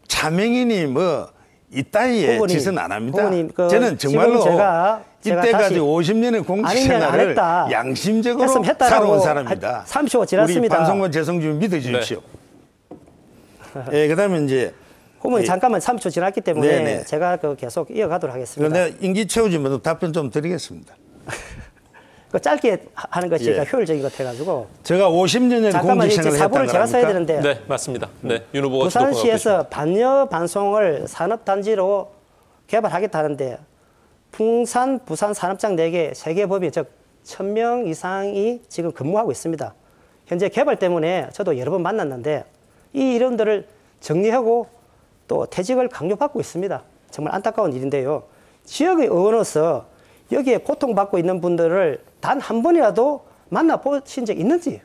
차명인이 뭐 이따위에 짓은 안 합니다. 후보님, 저는 정말로 제가 이때까지 50년의 공직생활을 양심적으로 살아온 사람입니다. 30초 지났습니다. 우리 반송반 재송주민 믿어주십시오. 네. 그다음에 이제 후보님 잠깐만 3초 지났기 때문에 네네. 제가 계속 이어가도록 하겠습니다. 그런데 임기 채우지만 답변 좀 드리겠습니다. 그 짧게 하는 것이 예. 효율적인 것 같아가지고. 제가 50년의 공직생활을 했다는 사부를 제가 써야 되는데. 네, 맞습니다. 네, 윤 후보가 부산시에서 반여 반송을 산업단지로 개발하겠다는데 풍산 부산 산업장 4개 3개 법인 즉 1000명 이상이 지금 근무하고 있습니다. 현재 개발 때문에 저도 여러 번 만났는데 이 이름들을 정리하고 또 퇴직을 강요받고 있습니다. 정말 안타까운 일인데요. 지역의 의원으로서 여기에 고통받고 있는 분들을 단 한 번이라도 만나보신 적 있는지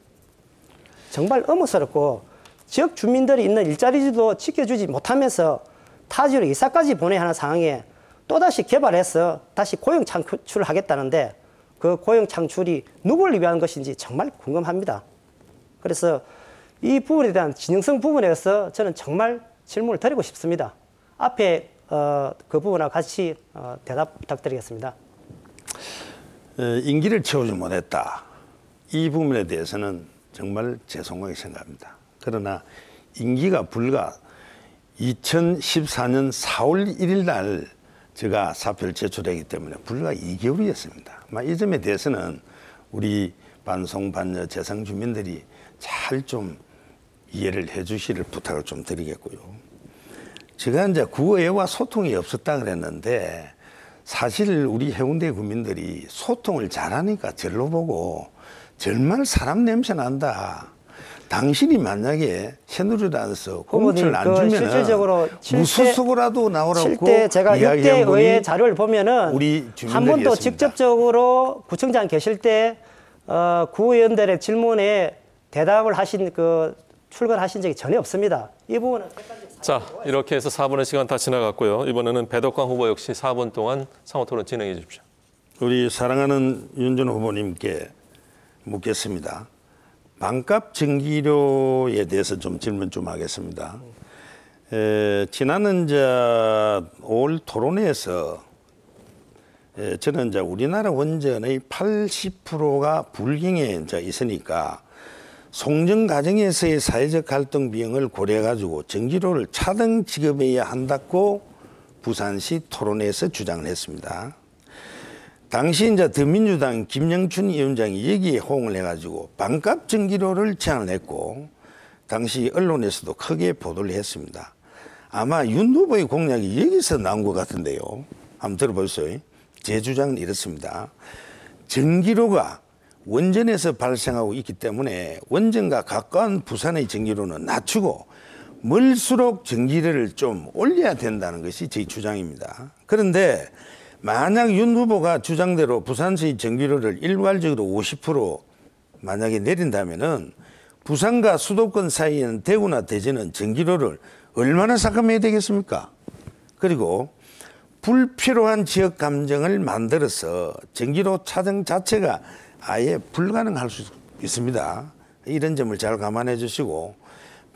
정말 의문스럽고, 지역 주민들이 있는 일자리도 지켜주지 못하면서 타지로 이사까지 보내야 하는 상황에 또다시 개발해서 다시 고용 창출을 하겠다는데 그 고용 창출이 누구를 위한 것인지 정말 궁금합니다. 그래서 이 부분에 대한 진정성 부분에서 저는 정말 질문을 드리고 싶습니다. 앞에 그 부분하고 같이 대답 부탁드리겠습니다. 임기를 채우지 못했다. 이 부분에 대해서는 정말 죄송하게 생각합니다. 그러나 임기가 불과 2014년 4월 1일 날 제가 사표를 제출하기 때문에 불과 2개월이었습니다. 이 점에 대해서는 우리 반송 반여 재상 주민들이 잘 좀 이해를 해주시를 부탁을 좀 드리겠고요. 제가 이제 구의회와 소통이 없었다 그랬는데 사실 우리 해운대 구민들이 소통을 잘하니까 절로 보고 정말 사람 냄새 난다. 당신이 만약에 새누리당에서 공천을 안 주면은 실질적으로 무소속으로라도 나오라고 7대 제가 6대 의회 자료를 보면은 우리 한 번도 주민들이었습니다. 직접적으로 구청장 계실 때 구의원들의 질문에 대답을 하신 출근하신 적이 전혀 없습니다. 이 부분은 자, 이렇게 해서 4분의 시간 다 지나갔고요. 이번에는 배덕광 후보 역시 4분 동안 상호 토론 진행해 주십시오. 우리 사랑하는 윤준호 후보님께 묻겠습니다. 반값 전기료에 대해서 좀 질문 좀 하겠습니다. 지난 5월 토론회에서 저는 우리나라 원전의 80%가 불경에 있으니까 송전 과정에서의 사회적 갈등 비용을 고려해가지고 전기료를 차등 지급해야 한다고 부산시 토론회에서 주장을 했습니다. 당시 더민주당 김영춘 위원장이 여기에 호응을 해가지고 반값 전기료를 제안을 했고 당시 언론에서도 크게 보도를 했습니다. 아마 윤 후보의 공약이 여기서 나온 것 같은데요. 한번 들어보세요. 제 주장은 이렇습니다. 전기료가 원전에서 발생하고 있기 때문에 원전과 가까운 부산의 전기료는 낮추고 멀수록 전기료를 좀 올려야 된다는 것이 제 주장입니다. 그런데 만약 윤 후보가 주장대로 부산시의 전기료를 일괄적으로 50% 만약에 내린다면은 부산과 수도권 사이에는 대구나 대전은 전기료를 얼마나 삭감해야 되겠습니까? 그리고 불필요한 지역 감정을 만들어서 전기료 차등 자체가 아예 불가능할 수 있습니다. 이런 점을 잘 감안해 주시고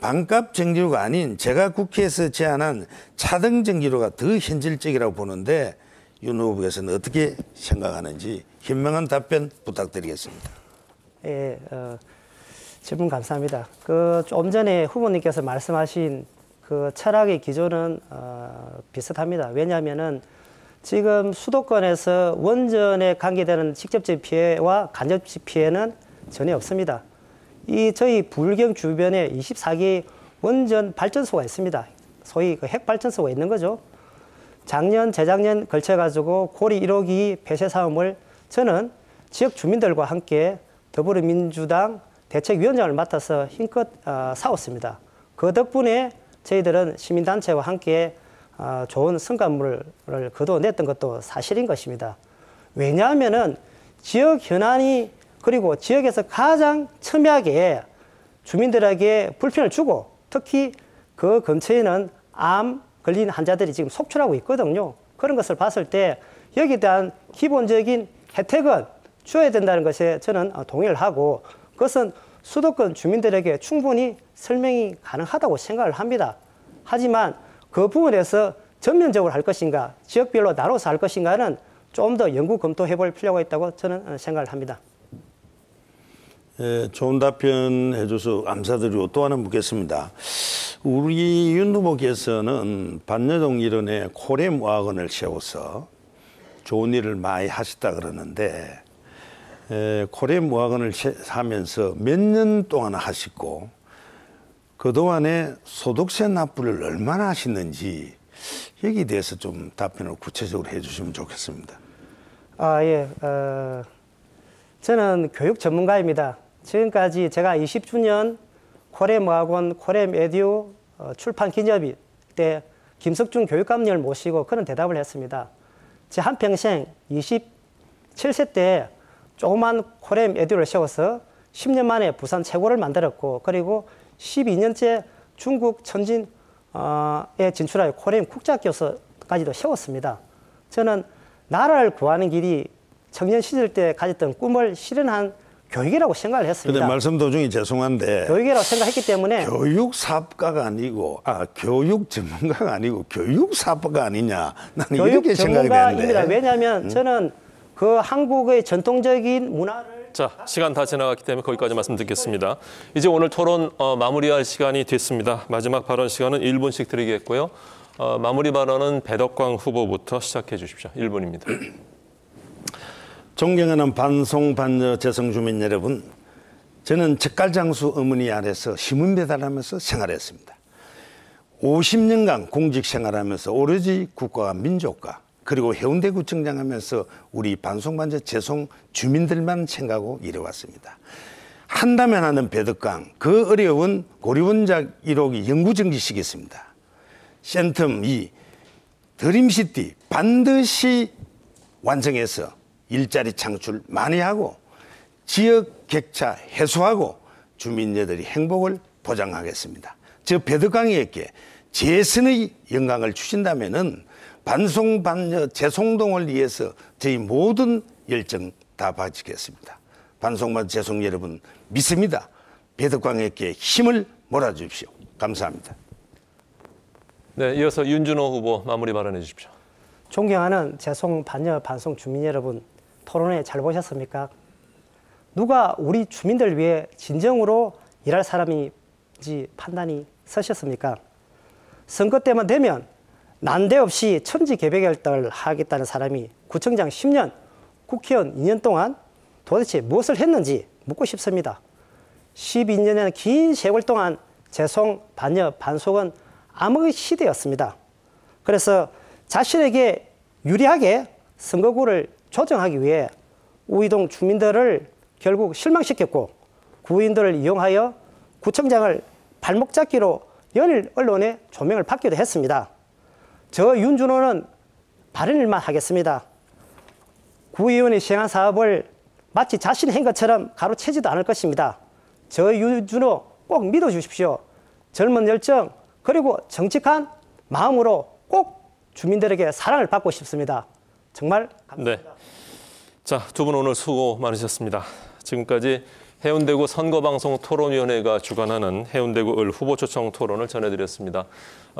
반값 전기료가 아닌 제가 국회에서 제안한 차등 전기료가 더 현실적이라고 보는데 윤 후보께서는 어떻게 생각하는지 현명한 답변 부탁드리겠습니다. 예, 질문 감사합니다. 좀 전에 후보님께서 말씀하신 철학의 기조는 비슷합니다. 왜냐하면은 지금 수도권에서 원전에 관계되는 직접적 피해와 간접적 피해는 전혀 없습니다. 저희 불경 주변에 24개 원전 발전소가 있습니다. 소위 핵발전소가 있는 거죠. 작년, 재작년 걸쳐가지고 고리 1호기 폐쇄 사업을 저는 지역 주민들과 함께 더불어민주당 대책위원장을 맡아서 힘껏 싸웠습니다. 그 덕분에 저희들은 시민단체와 함께 좋은 성과물을 거둬냈던 것도 사실인 것입니다. 왜냐하면은 지역 현안이 그리고 지역에서 가장 첨예하게 주민들에게 불편을 주고 특히 그 근처에는 암 걸린 환자들이 지금 속출하고 있거든요. 그런 것을 봤을 때 여기에 대한 기본적인 혜택은 줘야 된다는 것에 저는 동의를 하고 그것은 수도권 주민들에게 충분히 설명이 가능하다고 생각을 합니다. 하지만 그 부분에서 전면적으로 할 것인가 지역별로 나눠서 할 것인가는 좀 더 연구 검토해 볼 필요가 있다고 저는 생각을 합니다. 좋은 답변 해줘서 감사드리고 또 하나 묻겠습니다. 우리 윤 후보께서는 반여동 일원에 코레모학원을 세워서 좋은 일을 많이 하셨다 그러는데 코레모학원을 하면서 몇 년 동안 하시고 그동안에 소득세 납부를 얼마나 하셨는지 여기에 대해서 좀 답변을 구체적으로 해주시면 좋겠습니다. 예. 저는 교육 전문가입니다. 지금까지 제가 20주년 코레모학원 코레메디오 출판 기념일 때 김석준 교육감님을 모시고 그런 대답을 했습니다. 제 한평생 27세 때 조그만 코레메디오를 세워서 10년 만에 부산 최고를 만들었고 그리고 12년째 중국 천진에 진출하여 코레임 국제학교까지도 세웠습니다. 저는 나라를 구하는 길이 청년 시절 때 가졌던 꿈을 실현한 교육이라고 생각을 했습니다. 근데 말씀 도중에 죄송한데 교육이라고 생각했기 때문에 교육 사업가가 아니고 교육 전문가가 아니고 교육 사업가 아니냐 나는 교육 이렇게 생각이 전문가입니다. 되는데 왜냐하면 저는 그 한국의 전통적인 문화를 자, 시간 다 지나갔기 때문에 거기까지 말씀 듣겠습니다. 이제 오늘 토론 마무리할 시간이 됐습니다. 마지막 발언 시간은 1분씩 드리겠고요. 마무리 발언은 배덕광 후보부터 시작해 주십시오. 1분입니다. 존경하는 반송 반여 재성 주민 여러분, 저는 젓갈장수 어머니 아래서 신문 배달하면서 생활했습니다. 50년간 공직 생활하면서 오로지 국가와 민족과 그리고 해운대구청장 하면서 우리 반송반저 재송 주민들만 생각하고 일해왔습니다. 한다면 하는 배덕강, 그 어려운 고리원작 1호기 영구정지시켰습니다. 센텀 2, 드림시티 반드시 완성해서 일자리 창출 많이 하고 지역 격차 해소하고 주민들의 행복을 보장하겠습니다. 저 배덕강에게 재선의 영광을 주신다면은 반송반여 재송동을 위해서 저희 모든 열정 다 바치겠습니다. 반송반여 재송 여러분 믿습니다. 배덕광에게 힘을 몰아주십시오. 감사합니다. 네, 이어서 윤준호 후보 마무리 발언해 주십시오. 존경하는 재송 반여 반송 주민 여러분, 토론회 잘 보셨습니까? 누가 우리 주민들 위해 진정으로 일할 사람인지 판단이 서셨습니까? 선거 때만 되면 난데없이 천지개벽을 하겠다는 사람이 구청장 10년, 국회의원 2년 동안 도대체 무엇을 했는지 묻고 싶습니다. 12년의 긴 세월 동안 재송, 반여, 반송은 암흑의 시대였습니다. 그래서 자신에게 유리하게 선거구를 조정하기 위해 우이동 주민들을 결국 실망시켰고 구인들을 이용하여 구청장을 발목 잡기로 연일 언론에 조명을 받기도 했습니다. 저 윤준호는 바른 일만 하겠습니다. 구의원이 시행한 사업을 마치 자신이 한 것처럼 가로채지도 않을 것입니다. 저 윤준호 꼭 믿어주십시오. 젊은 열정 그리고 정직한 마음으로 꼭 주민들에게 사랑을 받고 싶습니다. 정말 감사합니다. 네. 자, 두 분 오늘 수고 많으셨습니다. 지금까지 해운대구 선거방송 토론위원회가 주관하는 해운대구 을 후보 초청 토론을 전해드렸습니다.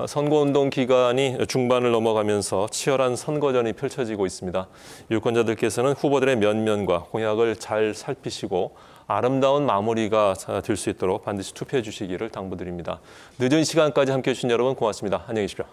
선거운동 기간이 중반을 넘어가면서 치열한 선거전이 펼쳐지고 있습니다. 유권자들께서는 후보들의 면면과 공약을 잘 살피시고 아름다운 마무리가 될 수 있도록 반드시 투표해 주시기를 당부드립니다. 늦은 시간까지 함께해 주신 여러분 고맙습니다. 안녕히 계십시오.